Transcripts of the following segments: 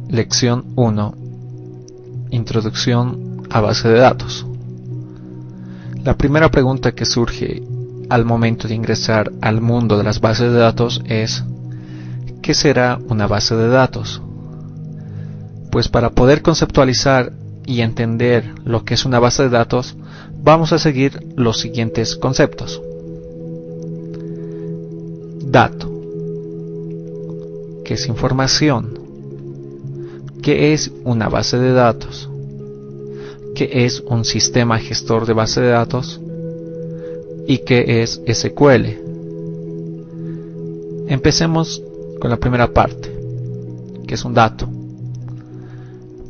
Lección 1. Introducción a base de datos. La primera pregunta que surge al momento de ingresar al mundo de las bases de datos es: ¿qué será una base de datos? Pues para poder conceptualizar y entender lo que es una base de datos, vamos a seguir los siguientes conceptos. Dato. ¿Qué es información? ¿Qué es una base de datos? ¿Qué es un sistema gestor de base de datos? ¿Y qué es SQL? Empecemos con la primera parte, que es un dato.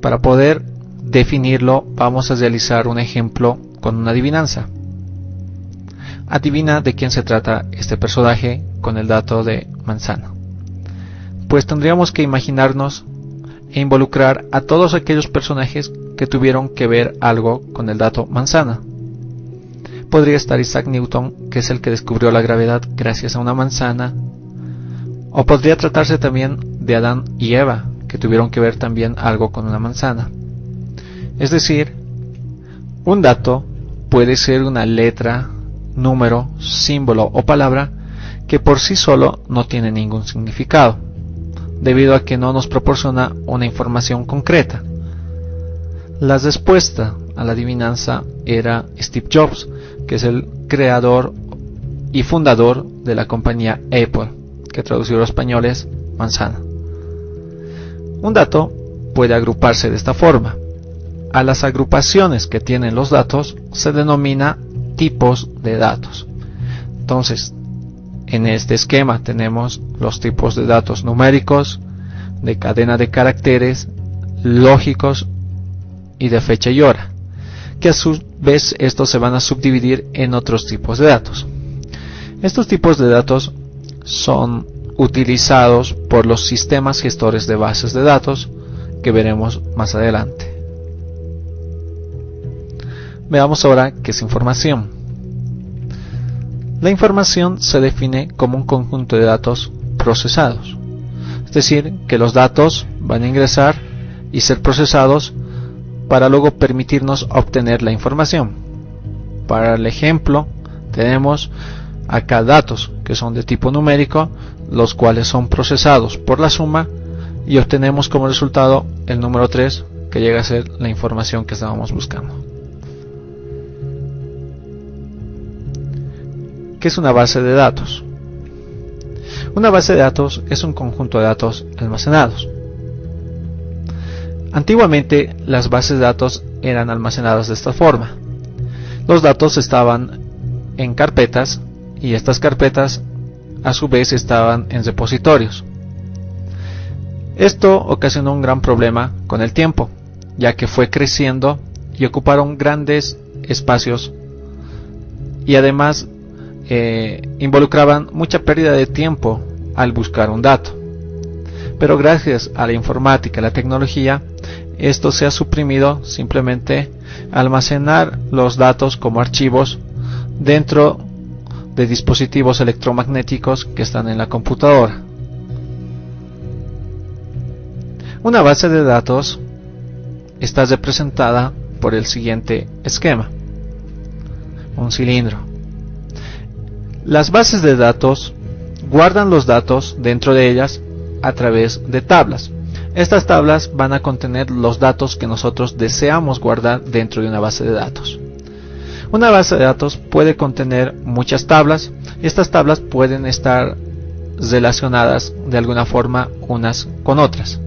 Para poder definirlo, vamos a realizar un ejemplo con una adivinanza. Adivina de quién se trata este personaje con el dato de manzana. Pues tendríamos que imaginarnos e involucrar a todos aquellos personajes que tuvieron que ver algo con el dato manzana. Podría estar Isaac Newton, que es el que descubrió la gravedad gracias a una manzana, o podría tratarse también de Adán y Eva, que tuvieron que ver también algo con una manzana. Es decir, un dato puede ser una letra, número, símbolo o palabra que por sí solo no tiene ningún significado, debido a que no nos proporciona una información concreta. La respuesta a la adivinanza era Steve Jobs, que es el creador y fundador de la compañía Apple, que traducido al español es manzana. Un dato puede agruparse de esta forma. A las agrupaciones que tienen los datos se denomina tipos de datos. Entonces, en este esquema tenemos los tipos de datos numéricos, de cadena de caracteres, lógicos y de fecha y hora, que a su vez estos se van a subdividir en otros tipos de datos. Estos tipos de datos son utilizados por los sistemas gestores de bases de datos que veremos más adelante. Veamos ahora qué es información. La información se define como un conjunto de datos procesados, es decir, que los datos van a ingresar y ser procesados para luego permitirnos obtener la información. Para el ejemplo, tenemos acá datos que son de tipo numérico, los cuales son procesados por la suma y obtenemos como resultado el número 3, que llega a ser la información que estábamos buscando. ¿Qué es una base de datos? Una base de datos es un conjunto de datos almacenados. Antiguamente las bases de datos eran almacenadas de esta forma. Los datos estaban en carpetas y estas carpetas a su vez estaban en repositorios. Esto ocasionó un gran problema con el tiempo, ya que fue creciendo y ocuparon grandes espacios y además involucraban mucha pérdida de tiempo al buscar un dato. Pero gracias a la informática y la tecnología, esto se ha suprimido simplemente almacenar los datos como archivos dentro de dispositivos electromagnéticos que están en la computadora. Una base de datos está representada por el siguiente esquema: un cilindro. Las bases de datos guardan los datos dentro de ellas a través de tablas. Estas tablas van a contener los datos que nosotros deseamos guardar dentro de una base de datos. Una base de datos puede contener muchas tablas y estas tablas pueden estar relacionadas de alguna forma unas con otras.